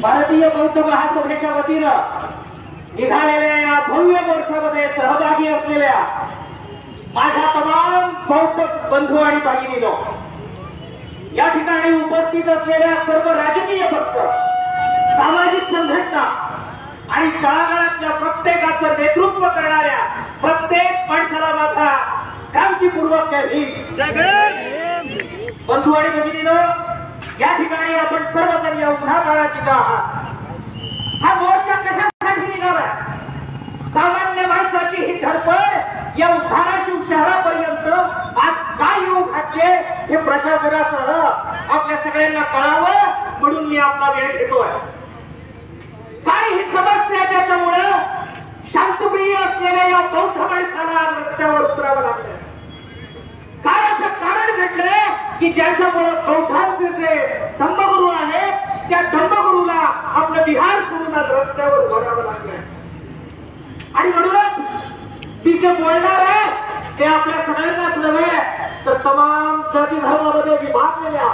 भारतीय बौद्ध महासभेच्या वतीनं निघालेल्या या भव्य मोर्चामध्ये सहभागी असलेल्या माझ्या तमाम बौद्ध बंधू आणि भगिनींनो, या ठिकाणी उपस्थित असलेल्या सर्व राजकीय पक्ष, सामाजिक संघटना आणि तळागाळातल्या प्रत्येकाचं नेतृत्व करणाऱ्या प्रत्येक माणसाला माझा काळजीपूर्वक बंधू आणि भगिनींनो, या ठिकाणी आपण सर्वजण या उन्हा काळात इथं आहात. हा मोर्चा कशासाठी निघाला? सामान्य माणसाची ही धडपड या धाराशिव शहरापर्यंत आज काय येऊ घातले हे प्रशासनासह आपल्या सगळ्यांना कळावं म्हणून मी आपला वेळ घेतोय. काय ही समस्या ज्याच्यामुळे शांतप्रिय असलेल्या या बौद्ध माणसाला रस्त्यावर उतरावं लागलं? काय असं कारण घडलंय की ज्याच्यामुळे बौद्धांचे जे धम्मगुरू आहेत त्या धम्मगुरूला आपलं विहार सोडून रस्त्यावर उभारावं लागलंय? आणि म्हणूनच ती जे बोलणार आहे ते आपल्या सगळ्यांनाच नव्हे तर तमाम जाती धर्मामध्ये विभागलेल्या,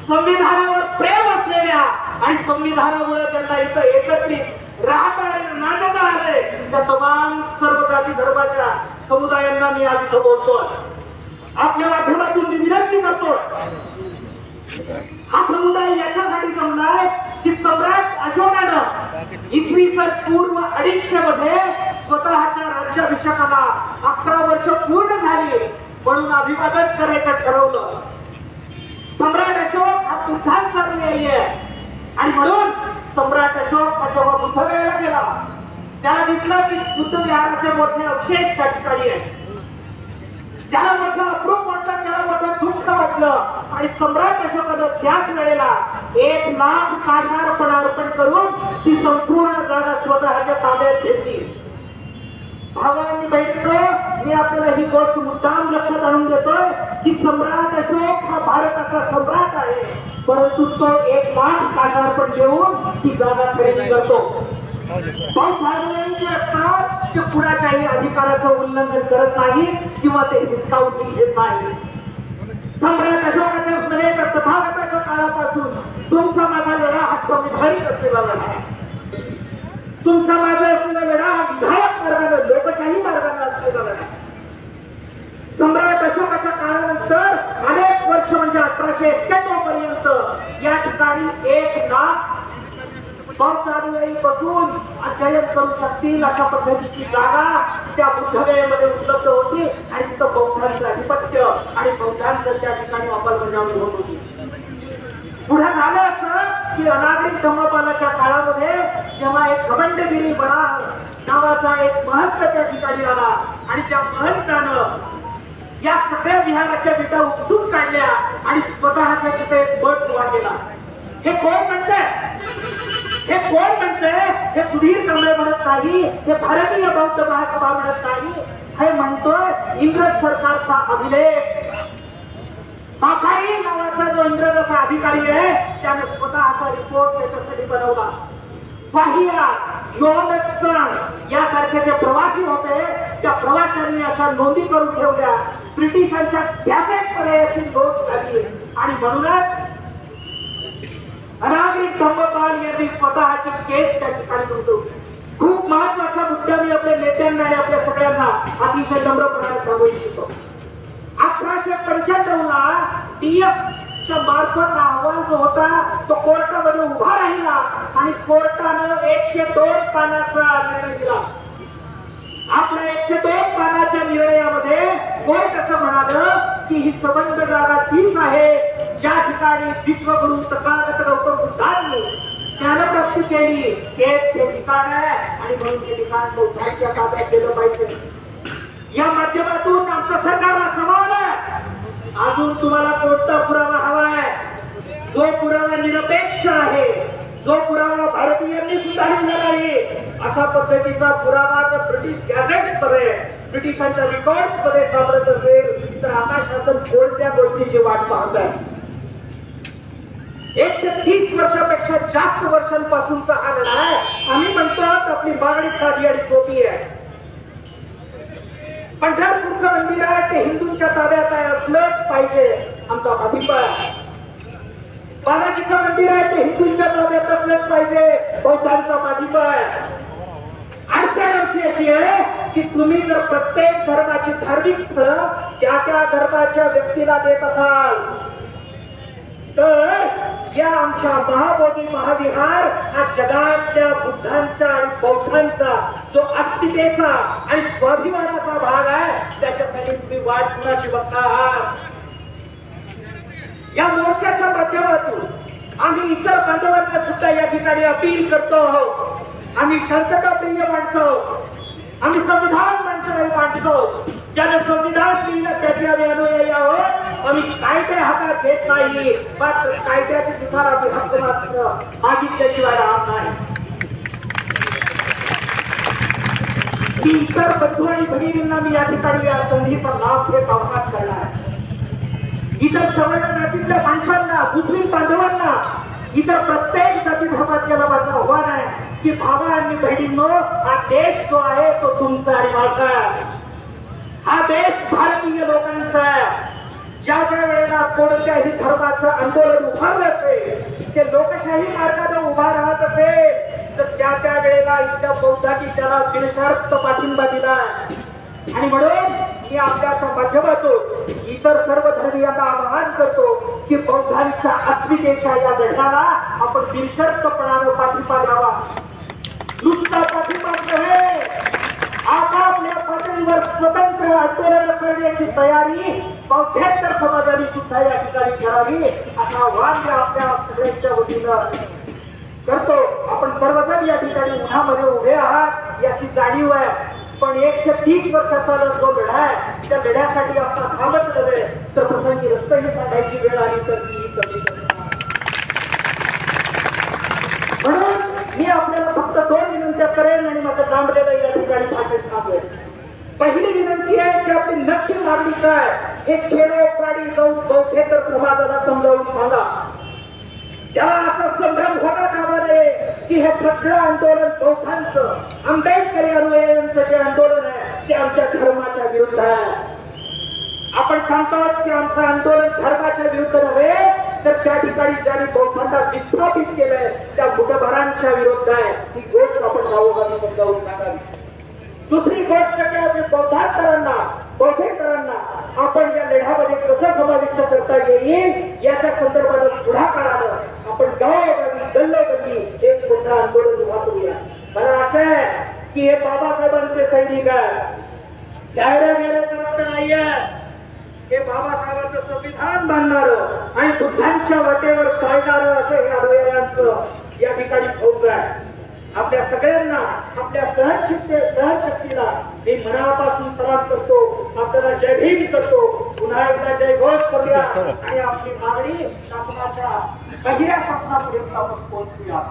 संविधानावर प्रेम असलेल्या आणि संविधानामुळे त्यांना इथं एकत्रित राहता आणि नांदता आले त्या तमाम सर्व जाती धर्माच्या समुदायांना मी आज इथं बोलतोय. आपल्या माध्यमातून मी विनंती करतोय, हा समुदाय याच्यासाठी जमलाय की सम्राट अशोकानं इसवी सन पूर्व 250 मध्ये स्वतःच्या राज्याभिषेकाला 11 वर्ष पूर्ण झाली म्हणून अभिवादन करायचं ठरवलं. सम्राट अशोक हा बुद्धांचा न्यायी आहे आणि म्हणून सम्राट अशोक हा जेव्हा बुद्धगयाला गेला त्याला दिसलं की बुद्ध विहाराचे मोठे अवशेष त्या ठिकाणी आहेत. त्याला मोठं अप्रूप वाटलं, त्याला मोठं दुःख वाटलं आणि सम्राट अशोकानं त्याच वेळेला 1 लाख काशार्पण अर्पण करून ती संपूर्ण जागा स्वतःच्या ताब्यात घेतली. भावांनी बहिणींनो, मी आपल्याला ही गोष्ट मुद्दाम लक्षात आणून देतोय की सम्राट अशोक हा भारताचा सम्राट आहे, परंतु तो 1 लाख काशार्पण देऊन ती जागा खरेदी करतो. जे असतात ते कुणाच्याही अधिकाराचं उल्लंघन करत नाही किंवा ते हिसकावून घेत नाही. सम्राट अशोकाच्या स्मरेच्या तथागताच्या काळापासून तुमचा माझा लढा हा संविधानिक असलेला लढा आहे. तुमचा माझा असलेला लढा हा विधायक मार्गाने, लोकशाही मार्गाने असलेला लढा. सम्राट अशोकाच्या काळानंतर अनेक वर्ष म्हणजे 1891 पर्यंत या ठिकाणी 1 लाख बौद्ध अनुयायी बसून अध्ययन करू शकतील अशा पद्धतीची जागा त्या बुद्धगयेमध्ये उपलब्ध होती आणि तिथं बौद्धांचं अधिपत्य आणि बौद्धांचं त्या ठिकाणी अंमलबजावणी होत होती. पुढे झालं असं की अनागरिक धम्मपालाच्या काळामध्ये जेव्हा एक घमंडगिरी बराह नावाचा एक महंत त्या ठिकाणी आला आणि त्या महंतानं या सगळ्या विहाराच्या विटा उपसून काढल्या आणि स्वतःच्या तिथे एक मठ उभा केला. हे कोण म्हणतंय? हे कोण म्हणतंय? हे सुधीर कांबळे म्हणत नाही, हे भारतीय बौद्ध महासभा म्हणत नाही, हे म्हणतोय इंग्रज सरकारचा अभिलेख. माखाई नावाचा जो इंग्रजाचा अधिकारी आहे त्याने स्वतःचा रिपोर्ट त्याच्यासाठी बनवला. पाहिया योनसन यासारखे जे प्रवासी होते त्या प्रवाशांनी अशा नोंदी करून ठेवल्या. ब्रिटिशांच्या गॅझेटमध्ये याची नोंद झाली आणि म्हणूनच अनागरिक धम्मपाल यांनी स्वतःची केस त्या ठिकाणी नोंदवली. खूप महत्वाचा मुद्दा मी आपल्या नेत्यांना आणि आपल्या सगळ्यांना अतिशय नम्रपणाने सांगू इच्छितो. 1895 ला DF मार्फत अहवाल जो होता तो कोर्टामध्ये उभा राहिला आणि कोर्टानं 102 पानाचा निर्णय दिला. आपल्या 102 पानाच्या निर्णयामध्ये कोर्ट असं म्हणालं की ही संबंध जागा तीच आहे ज्या ठिकाणी विश्वगुरु तथागत गौतम बुद्धांनी ज्ञानप्राप्ती केली तेच ते ठिकाण आहे आणि म्हणून ते ठिकाण बौद्धांच्या ताब्यात गेलं पाहिजे. या माध्यमातून आमचं सरकारला सवाल आहे, अजून तुम्हाला कोणता पुरावा हवा आहे? जो पुरावा निरपेक्ष आहे, जो पुरावा भारतीयांनी सुद्धा लिहिला नाही अशा पद्धतीचा पुरावा जर ब्रिटिश गॅझेट्स मध्ये, ब्रिटिशांच्या रेकॉर्ड्स मध्ये सापडत असेल तर आकाशातून कोणत्या गोष्टीची वाट पाहत आहे? 130 वर्षापेक्षा जास्त वर्षांपासूनचा हा लढा आहे. आम्ही म्हणतो आपली मागणी साधी आणि सोपी आहे. पंढरपूरचं मंदिर आहे ते हिंदूंच्या ताब्यात आहे असलंच पाहिजे आमचा अभिप्राय. बालाजीचं मंदिर आहे ते हिंदूंच्या ताब्यात असलंच पाहिजे. बौद्धांचा पाठिंबा आहे. अडचण आमची अशी आहे की तुम्ही जर प्रत्येक धर्माची धार्मिक स्थळं त्या त्या धर्माच्या व्यक्तीला देत असाल तर या आमच्या महाबोधी महाविहार हा जगातल्या बुद्धांचा आणि बौद्धांचा जो अस्मितेचा आणि स्वाभिमानाचा भाग आहे त्याच्यासाठी तुम्ही वाट कुणाची बघता आहात. या मोर्चाच्या माध्यमातून आम्ही इतर बांधवांना सुद्धा या ठिकाणी अपील करतो आहोत. आम्ही शांतताप्रिय माणसं आहोत. आम्ही संविधान मानणारी माणसं आहोत. ज्याने संविधान लिहिलं त्याचे आम्ही अनुयायी आहोत. आम्ही कायदे हातात घेत नाही, मात्र कायद्याचे सुधार आम्ही हक्क मात्र मागितल्याशिवाय राहत नाही. मी इतर बंधू आणि भगिनींना मी या ठिकाणी या संधीचा लाभ घेत आव्हान करणार आहे. इतर सवर्ण जातीतल्या माणसांना, मुस्लिम बांधवांना, इतर प्रत्येक जाती धर्मातल्याला माझं आव्हान आहे की भावा आणि बहिणींनो, हा देश जो आहे तो तुमचा आणि माझा. हा देश भारतीय लोकांचा आहे. ज्या ज्या वेळेला कोणत्याही धर्माचं आंदोलन उभारलं असेल, ते लोकशाही मार्गाने उभा राहत असेल तर त्या त्या वेळेला इथल्या बौद्धांनी त्याला बिनशर्त पाठिंबा दिला. आणि म्हणून मी आपल्याच्या माध्यमातून इतर सर्व धर्मीयांना आवाहन करतो की बौद्धांच्या अस्मितेच्या या लढ्याला आपण बिनशर्तपणानं पाठिंबा द्यावा. नुसता पाठिंबा नव्हे, आपापल्या पातळीवर स्वतंत्र आंदोलन करण्याची तयारी बौद्धेतर समाजाने सुद्धा या ठिकाणी करावी असं आव्हान मी आपल्या सगळ्यांच्या वतीनं करतो. आपण सर्वजण या ठिकाणी उन्हामध्ये उभे आहात याची जाणीव आहे. पण 130 वर्षाचा जो लढा आहे त्या लढ्यासाठी आपला थांबच नव्हे तर प्रसंगी रस्तेही काढायची वेळ आली तर ती कमी करणार. म्हणून मी आपल्याला फक्त 2 विनंत्या करेन आणि माझं लांबलेलं या ठिकाणी भाषण थांबवेल. पहिली विनंती आहे की आपली नक्की मागणी काय हे खेडोपाडी जाऊन बौद्धेतर समाजाला समजावून सांगा. त्याला असा संभ्रम होता कामा नये की हे सगळं आंदोलन बौद्धांचं, आंबेडकरी अनुयायांचं जे आंदोलन आहे ते आमच्या धर्माच्या विरुद्ध आहे. आपण सांगतो की आमचं आंदोलन धर्माच्या विरुद्ध नव्हे तर त्या ठिकाणी ज्यांनी बौद्धांना विस्थापित केलंय त्या मुठभरांच्या विरुद्ध आहे. ही गोष्ट आपण गावोगावी समजावून सांगावी. दुसरी गोष्ट की बौद्धेतरांना आपण या लढ्यामध्ये कसं समाविष्ट करता येईल याच्या संदर्भात पुढाकारानं आपण गावोगावी गल्लोगल्ली एक मोठं आंदोलन उभा करूया. मला आशा आहे की हे बाबासाहेबांचे सैनिक आहे, गेले तर नाहीये. हे बाबासाहेबांचं संविधान बांधणारं आणि बुद्धांच्या वाटेवर चालणारं असं हे अनुयायांचं या ठिकाणी फौज आहे. आपल्या सगळ्यांना आपल्या सहनशक्तीला मी मनापासून सलाम करतो. आपल्याला जय भीम करतो. पुन्हा एकदा जय घोष करूया आणि आपली मागणी शासनाच्या पहिल्या शासनापर्यंत आपण पोहोचूया.